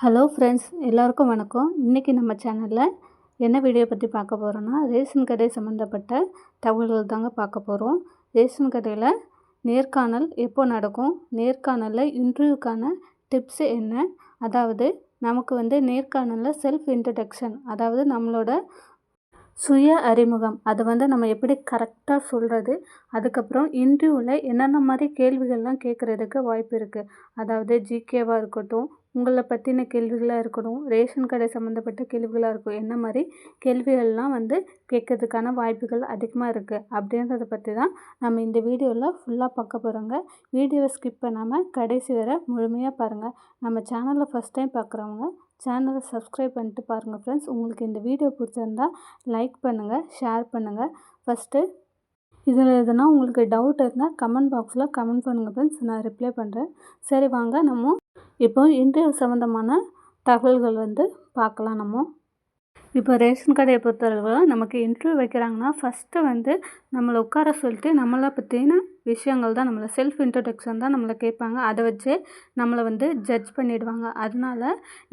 Hello friends, எல்லாருக்கும் வணக்கம். இன்றைக்கி நம்ம சேனலில் என்ன வீடியோ பற்றி பார்க்க போகிறோன்னா, ரேஷன் கடை சம்மந்தப்பட்ட தகவல்கள் தாங்க பார்க்க போகிறோம். ரேஷன் கடையில் நேர்காணல் எப்போ நடக்கும், நேர்காணலில் இன்டர்வியூக்கான டிப்ஸு என்ன, அதாவது நமக்கு நேர்காணலில் செல்ஃப் இன்ட்ரடக்ஷன், அதாவது நம்மளோட சுய அறிமுகம், அதை நம்ம எப்படி கரெக்டாக சொல்கிறது, அதுக்கப்புறம் இன்டர்வியூவில் என்னென்ன மாதிரி கேள்விகள்லாம் கேட்குறதுக்கு வாய்ப்பு இருக்குது. அதாவது ஜிகேவாக இருக்கட்டும், உங்களை பற்றின கேள்விகளாக இருக்கட்டும், ரேஷன் கடை சம்மந்தப்பட்ட கேள்விகளாக இருக்கும், என்ன மாதிரி கேள்விகள்லாம் கேட்கறதுக்கான வாய்ப்புகள் அதிகமாக இருக்குது அப்படின்றத பற்றி தான் நம்ம இந்த வீடியோவில் ஃபுல்லாக பார்க்க போகிறோங்க. வீடியோவை ஸ்கிப் பண்ணாமல் கடைசி வரை முழுமையாக பாருங்கள். நம்ம சேனலில் ஃபஸ்ட் டைம் பார்க்குறவங்க சேனலை சப்ஸ்கிரைப் பண்ணிட்டு பாருங்கள் ஃப்ரெண்ட்ஸ். உங்களுக்கு இந்த வீடியோ பிடிச்சிருந்தா லைக் பண்ணுங்கள், ஷேர் பண்ணுங்கள். ஃபஸ்ட்டு இதில் எதுனா உங்களுக்கு டவுட் இருந்தால் கமெண்ட் பாக்ஸில் கமெண்ட் பண்ணுங்கள் ஃப்ரெண்ட்ஸ், நான் ரிப்ளை பண்ணுறேன். சரி வாங்க, நம்ம இப்போ இன்டர்வியூ சம்மந்தமான தகவல்கள் பார்க்கலாம். இப்போ ரேஷன் கடையை பொறுத்தளவு நமக்கு இன்டர்வியூ வைக்கிறாங்கன்னா ஃபஸ்ட்டு நம்மளை உட்கார சொல்லிட்டு நம்மளை பற்றின விஷயங்கள் தான், நம்மளை செல்ஃப் இன்ட்ரடக்ஷன் தான் நம்மளை கேட்பாங்க. அதை வச்சு நம்மளை ஜட்ஜ் பண்ணிவிடுவாங்க. அதனால்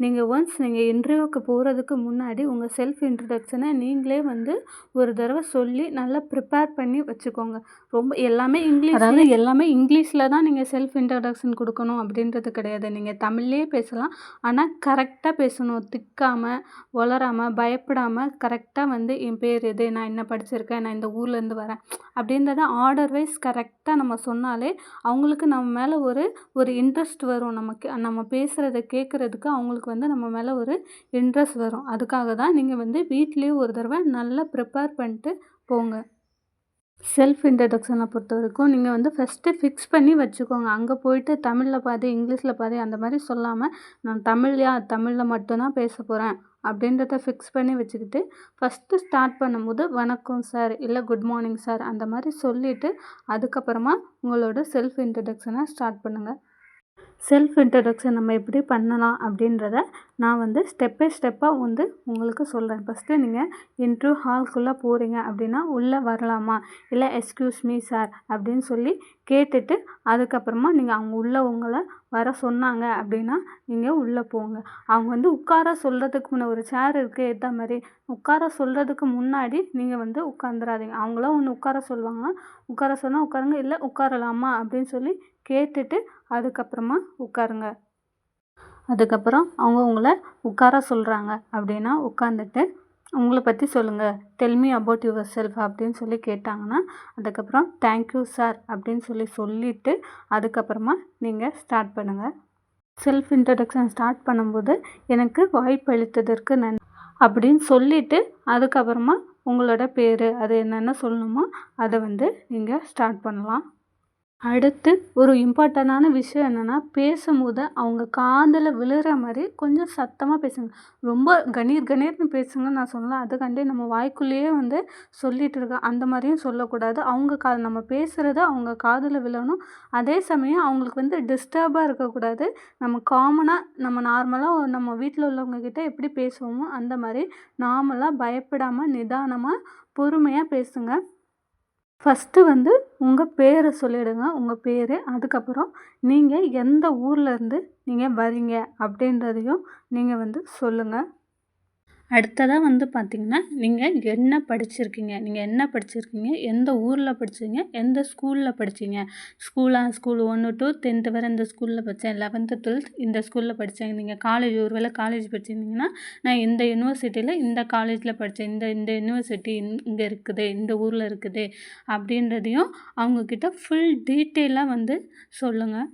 நீங்கள் இன்டர்வியூக்கு போகிறதுக்கு முன்னாடி உங்கள் செல்ஃப் இன்ட்ரடக்ஷனை நீங்களே ஒரு தடவை சொல்லி நல்லா ப்ரிப்பேர் பண்ணி வச்சுக்கோங்க. ரொம்ப எல்லாமே இங்கிலீஷில் தான் நீங்கள் செல்ஃப் இன்ட்ரடக்ஷன் கொடுக்கணும் அப்படின்றது கிடையாது. நீங்கள் தமிழ்லேயே பேசலாம், ஆனால் கரெக்டாக பேசணும். திக்காமல், வளராமல், பயப்படாமல் கரெக்டாக என் பேர் இது, நான் என்ன படிச்சிருக்கேன், நான் இந்த ஊர்லேருந்து வரேன் அப்படின்றத ஆர்டர் வைஸ் கரெக்டாக நம்ம சொன்னாலே அவங்களுக்கு நம்ம மேலே ஒரு இன்ட்ரெஸ்ட் வரும். நம்ம பேசுகிறத கேட்குறதுக்கு அவங்களுக்கு நம்ம மேலே ஒரு இன்ட்ரெஸ்ட் வரும். அதுக்காக தான் நீங்கள் வீட்லேயே ஒரு தடவை நல்லா ப்ரிப்பேர் பண்ணிட்டு போங்க. செல்ஃப் இன்ட்ரடக்ஷனை பொறுத்த வரைக்கும் நீங்கள் ஃபஸ்ட்டு ஃபிக்ஸ் பண்ணி வச்சுக்கோங்க. அங்கே போயிட்டு தமிழில் பாதி இங்கிலீஷில் பாதி அந்த மாதிரி சொல்லாமல், நான் தமிழில் மட்டும்தான் பேச போகிறேன் அப்படின்றத ஃபிக்ஸ் பண்ணி வச்சுக்கிட்டு ஃபஸ்ட்டு ஸ்டார்ட் பண்ணும்போது வணக்கம் சார், இல்லை குட் மார்னிங் சார் அந்த மாதிரி சொல்லிவிட்டு அதுக்கப்புறமா உங்களோட செல்ஃப் இன்ட்ரடக்ஷனை ஸ்டார்ட் பண்ணுங்கள். செல்ஃப் இன்ட்ரடக்ஷன் நம்ம எப்படி பண்ணலாம் அப்படின்றத நான் ஸ்டெப் பை ஸ்டெப்பாக உங்களுக்கு சொல்கிறேன். ஃபஸ்ட்டு நீங்கள் இன்டர்வியூ ஹால்குள்ளே போகிறீங்க அப்படின்னா உள்ளே வரலாமா, இல்லை எக்ஸ்கியூஸ் மீ சார் அப்படின்னு சொல்லி கேட்டுட்டு அதுக்கப்புறமா நீங்கள் அவங்க உள்ளே உங்களை வர சொன்னாங்க அப்படின்னா நீங்கள் உள்ளே போங்க. அவங்க உட்கார சொல்கிறதுக்கு முன்னே ஒரு சேர் இருக்குது ஏற்ற மாதிரி உட்கார சொல்கிறதுக்கு முன்னாடி நீங்கள் உட்காந்துடாதீங்க. அவங்களாம் ஒன்று உட்கார சொல்லுவாங்க, உட்கார சொன்னால் உட்காருங்க, இல்லை உட்காரலாமா அப்படின்னு சொல்லி கேட்டுட்டு அதுக்கப்புறமா உட்காருங்க. அதுக்கப்புறம் அவங்க உங்களை உட்கார சொல்கிறாங்க அப்படின்னா உட்காந்துட்டு உங்களை பற்றி சொல்லுங்கள், tell me about your self அப்படின்னு சொல்லி கேட்டாங்கன்னா அதுக்கப்புறம் தேங்க்யூ சார் அப்படின்னு சொல்லிவிட்டு அதுக்கப்புறமா நீங்கள் ஸ்டார்ட் பண்ணுங்கள். செல்ஃப் இன்ட்ரடக்ஷன் ஸ்டார்ட் பண்ணும்போது எனக்கு வாய்ப்பு அளித்ததற்கு நன்றி அப்படின்னு சொல்லிவிட்டு அதுக்கப்புறமா உங்களோட பேர் அது என்னென்ன சொல்லணுமோ அதை நீங்கள் ஸ்டார்ட் பண்ணலாம். அடுத்து ஒரு இம்பார்ட்டண்டான விஷயம் என்னென்னா, பேசும்போது அவங்க காதில் விழுற மாதிரி கொஞ்சம் சத்தமாக பேசுங்க. ரொம்ப கணீர்னு பேசுங்கன்னு நான் சொல்லலை. அதுக்காண்டி நம்ம வாய்க்குள்ளேயே சொல்லிகிட்டு இருக்கோம் அந்த மாதிரியும் சொல்லக்கூடாது. அவங்க நம்ம பேசுகிறது அவங்க காதில் விழணும். அதே சமயம் அவங்களுக்கு டிஸ்டர்பாக இருக்கக்கூடாது. நம்ம காமனாக நம்ம நார்மலாக நம்ம வீட்டில் உள்ளவங்கக்கிட்ட எப்படி பேசுவோமோ அந்த மாதிரி நார்மலாக பயப்படாமல் நிதானமாக பொறுமையாக பேசுங்க. ஃபஸ்ட்டு உங்கள் பேரை சொல்லிவிடுங்க, உங்கள் பேர். அதுக்கப்புறம் நீங்கள் எந்த ஊர்லேருந்து நீங்கள் வரீங்க அப்படின்றதையும் நீங்கள் சொல்லுங்கள். அடுத்ததாக பார்த்திங்கன்னா நீங்கள் என்ன படிச்சிருக்கீங்க, எந்த ஊரில் படிச்சீங்க, எந்த ஸ்கூலில் படிச்சீங்க. ஸ்கூல் 1 to 10th வரை இந்த ஸ்கூலில் படித்தேன், 11th 12th இந்த ஸ்கூலில் படித்தேன். நீங்கள் ஒருவேளை காலேஜ் படிச்சிருந்தீங்கன்னா நான் இந்த யூனிவர்சிட்டியில் இந்த காலேஜில் படித்தேன், இந்த யூனிவர்சிட்டி இங்கே இருக்குது, இந்த ஊரில் இருக்குது அப்படின்றதையும் அவங்கக்கிட்ட ஃபுல் டீட்டெயிலாக சொல்லுங்கள்.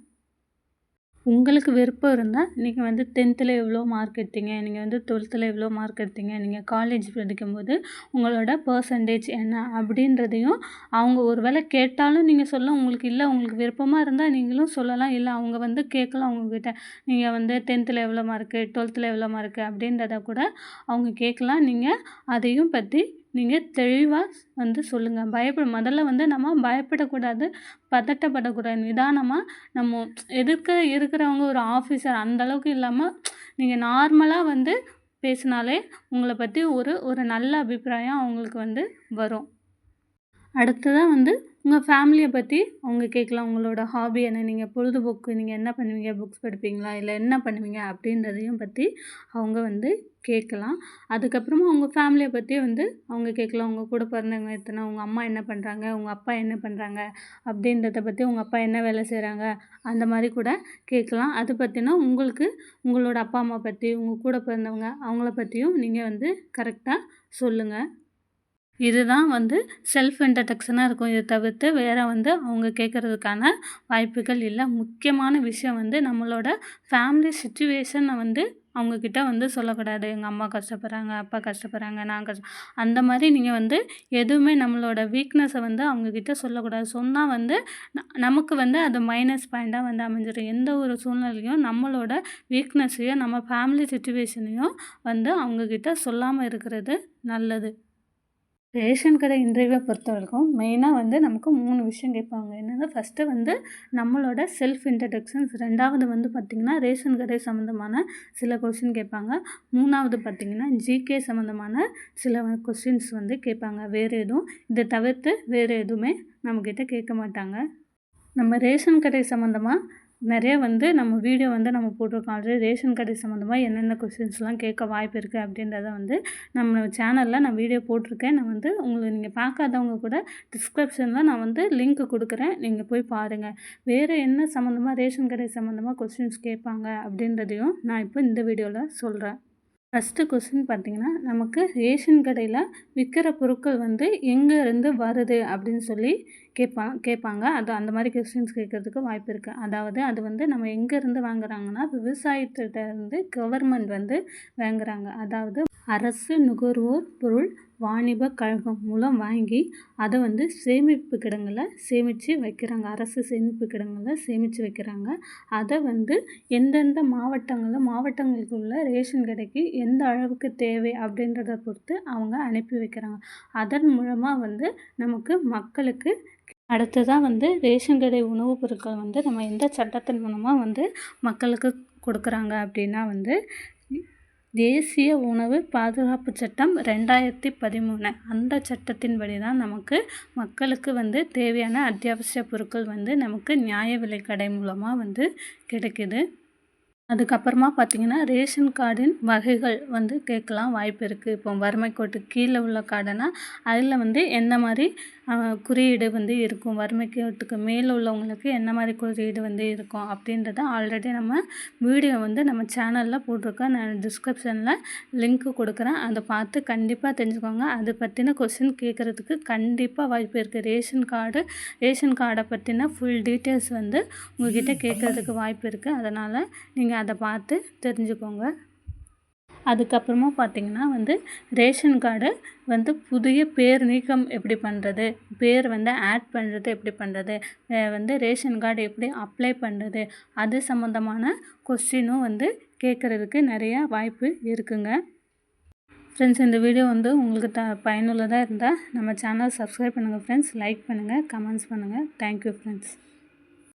உங்களுக்கு விருப்பம் இருந்தால் நீங்கள் 10th எவ்வளோ மார்க் எடுத்தீங்க, நீங்கள் 12th எவ்வளோ மார்க் எடுத்தீங்க, நீங்கள் காலேஜ் படிக்கும்போது உங்களோட பர்சன்டேஜ் என்ன அப்படின்றதையும் அவங்க ஒரு வேளை கேட்டாலும் நீங்கள் சொல்லலாம். உங்களுக்கு விருப்பமாக இருந்தால் நீங்களும் சொல்லலாம். இல்லை அவங்க கேட்கலாம் அவங்கக்கிட்ட, நீங்கள் 10th எவ்வளோ மார்க்கு, 12th எவ்வளோ மார்க்கு அப்படின்றத கூட அவங்க கேட்கலாம். நீங்கள் அதையும் பற்றி நீங்கள் தெளிவாக சொல்லுங்கள். முதல்ல நம்ம பயப்படக்கூடாது, பதட்டப்படக்கூடாது. நிதானமாக நம்ம எதிர்க்க இருக்கிறவங்க ஒரு ஆஃபீஸர் அந்தளவுக்கு இல்லாமல் நீங்கள் நார்மலாக பேசினாலே உங்களை பற்றி ஒரு நல்ல அபிப்பிராயம் அவங்களுக்கு வரும். அடுத்ததாக உங்கள் ஃபேமிலியை பற்றி அவங்க கேட்கலாம். உங்களோட ஹாபி என்ன, நீங்கள் பொழுதுபோக்கு நீங்கள் என்ன பண்ணுவீங்க, புக்ஸ் படிப்பீங்களா இல்லை என்ன பண்ணுவீங்க அப்படின்றதையும் பற்றி அவங்க வந்து கேட்கலாம். அதுக்கப்புறமா உங்கள் ஃபேமிலியை பற்றி வந்து அவங்க கேட்கலாம். உங்கள் கூட பிறந்தவங்க எத்தனை, உங்கள் அம்மா என்ன பண்ணுறாங்க, உங்கள் அப்பா என்ன பண்ணுறாங்க அப்படின்றத பற்றி, உங்கள் அப்பா என்ன வேலை செய்கிறாங்க அந்த மாதிரி கூட கேட்கலாம். அது பற்றினா உங்களுக்கு உங்களோட அப்பா அம்மா பற்றி, உங்கள் கூட பிறந்தவங்க அவங்கள பற்றியும் நீங்கள் வந்து கரெக்டாக சொல்லுங்கள். இதுதான் வந்து செல்ஃப் இன்ட்ரடக்ஷனாக இருக்கும். இதை தவிர்த்து வேறு வந்து அவங்க கேட்குறதுக்கான வாய்ப்புகள் இல்லை. முக்கியமான விஷயம் வந்து நம்மளோட ஃபேமிலி சிச்சுவேஷனை வந்து அவங்கக்கிட்ட வந்து சொல்லக்கூடாது. எங்கள் அம்மா கஷ்டப்படுறாங்க, அப்பா கஷ்டப்படுறாங்க, நான் அந்த மாதிரி நீங்கள் வந்து எதுவுமே நம்மளோட வீக்னஸை வந்து அவங்கக்கிட்ட சொல்லக்கூடாது. சொன்னால் வந்து நமக்கு வந்து அது மைனஸ் பாயிண்ட்டாக வந்து அமைஞ்சிடும். எந்த ஒரு சூழ்நிலையும் நம்மளோட வீக்னஸையும் நம்ம ஃபேமிலி சிச்சுவேஷனையும் வந்து அவங்கக்கிட்ட சொல்லாமல் இருக்கிறது நல்லது. ரேஷன் கடை இன்டர்வியூவை பொறுத்தவரைக்கும் மெயினாக வந்து நமக்கு 3 விஷயம் கேட்பாங்க. என்னென்னா, ஃபஸ்ட்டு வந்து நம்மளோட செல்ஃப் இன்ட்ரடக்ஷன்ஸ், 2வது வந்து பார்த்திங்கன்னா ரேஷன் கடை சம்மந்தமான சில கொஸ்டின் கேட்பாங்க, 3வது பார்த்திங்கன்னா ஜிகே சம்மந்தமான சில கொஸ்டின்ஸ் வந்து கேட்பாங்க. வேறு எதுவும் இதை தவிர்த்து வேறு எதுவுமே நம்மக்கிட்ட கேட்க மாட்டாங்க. நம்ம ரேஷன் கடை சம்மந்தமாக நிறைய வந்து நம்ம வீடியோ வந்து நம்ம போட்டிருக்கோம். ஆல்ரெடி ரேஷன் கடை சம்மந்தமாக என்னென்ன கொஸ்டின்ஸ்லாம் கேட்க வாய்ப்பு இருக்குது அப்படின்றத வந்து நம்ம சேனலில் நான் வீடியோ போட்டிருக்கேன். நான் வந்து உங்களுக்கு நீங்கள் பார்க்காதவங்க கூட டிஸ்கிரிப்ஷனில் நான் வந்து லிங்க் கொடுக்குறேன், நீங்கள் போய் பாருங்கள். வேறு என்ன சம்மந்தமாக ரேஷன் கடை சம்மந்தமாக கொஸ்டின்ஸ் கேட்பாங்க அப்படின்றதையும் நான் இப்போ இந்த வீடியோவில் சொல்கிறேன். ஃபஸ்ட்டு கொஸ்டின் பார்த்திங்கன்னா, நமக்கு ரேஷன் கடையில் விற்கிற பொருட்கள் வந்து எங்கேருந்து வருது அப்படின்னு சொல்லி கேட்பாங்க. அது அந்த மாதிரி கொஸ்டின்ஸ் கேட்குறதுக்கு வாய்ப்பு இருக்குது. அதாவது அது வந்து நம்ம எங்கேருந்து வாங்குறாங்கன்னா, விவசாயத்திட்ட இருந்து கவர்மெண்ட் வந்து வாங்குறாங்க. அதாவது அரசு நுகர்வோர் பொருள் வாணிப கழகம் மூலம் வாங்கி அதை வந்து சேமிப்பு கிடங்கில் சேமித்து வைக்கிறாங்க. அரசு சேமிப்பு கிடங்கில் சேமித்து வைக்கிறாங்க. அதை வந்து எந்தெந்த மாவட்டங்களுக்கு உள்ள ரேஷன் கடைக்கு எந்த அளவுக்கு தேவை அப்படின்றத பொறுத்து அவங்க அனுப்பி வைக்கிறாங்க. அதன் மூலமாக வந்து நமக்கு மக்களுக்கு அடுத்ததாக வந்து ரேஷன் கடை உணவுப் பொருட்கள் வந்து நம்ம எந்த சட்டத்தின் மூலமாக வந்து மக்களுக்கு கொடுக்குறாங்க அப்படின்னா வந்து தேசிய உணவு பாதுகாப்பு சட்டம் 2013 அந்த சட்டத்தின்படி தான் நமக்கு மக்களுக்கு வந்து தேவையான அத்தியாவசிய பொருட்கள் வந்து நமக்கு நியாய விலை கடை மூலமாக வந்து கிடைக்குது. அதுக்கப்புறமா பார்த்திங்கன்னா ரேஷன் கார்டின் வகைகள் வந்து கேட்கலாம் வாய்ப்பு இருக்குது. இப்போ வறுமை கோட்டுக்கு கீழே உள்ள கார்டுனா அதில் வந்து எந்த மாதிரி குறியீடு வந்து இருக்கும், வறுமை கோட்டுக்கு மேலே உள்ளவங்களுக்கு என்ன மாதிரி குறியீடு வந்து இருக்கும் அப்படின்றத ஆல்ரெடி நம்ம வீடியோ வந்து நம்ம சேனலில் போட்டிருக்கோம். நான் டிஸ்கிரிப்ஷனில் லிங்க்கு கொடுக்குறேன், அதை பார்த்து கண்டிப்பாக தெரிஞ்சுக்கோங்க. அதை பற்றின கொஸ்டின் கேட்குறதுக்கு கண்டிப்பாக வாய்ப்பு இருக்குது. ரேஷன் கார்டை பற்றின ஃபுல் டீட்டெயில்ஸ் வந்து உங்கள்கிட்ட கேட்குறதுக்கு வாய்ப்பு இருக்குது. அதனால் நீங்கள் அதை பார்த்து தெரிஞ்சுக்கோங்க. அதுக்கப்புறமா பார்த்திங்கன்னா வந்து ரேஷன் கார்டு வந்து புதிய பேர் நீக்கம் எப்படி பண்ணுறது, பேர் வந்து ஆட் பண்ணுறது எப்படி பண்ணுறது, வந்து ரேஷன் கார்டு எப்படி அப்ளை பண்ணுறது, அது சம்மந்தமான கொஸ்டினும் வந்து கேட்குறதுக்கு நிறையா வாய்ப்பு இருக்குங்க. ஃப்ரெண்ட்ஸ், இந்த வீடியோ வந்து உங்களுக்கு பயனுள்ளதாக இருந்தால் நம்ம சேனல் சப்ஸ்கிரைப் பண்ணுங்கள் ஃப்ரெண்ட்ஸ், லைக் பண்ணுங்கள், கமெண்ட்ஸ் பண்ணுங்கள். Thank you friends.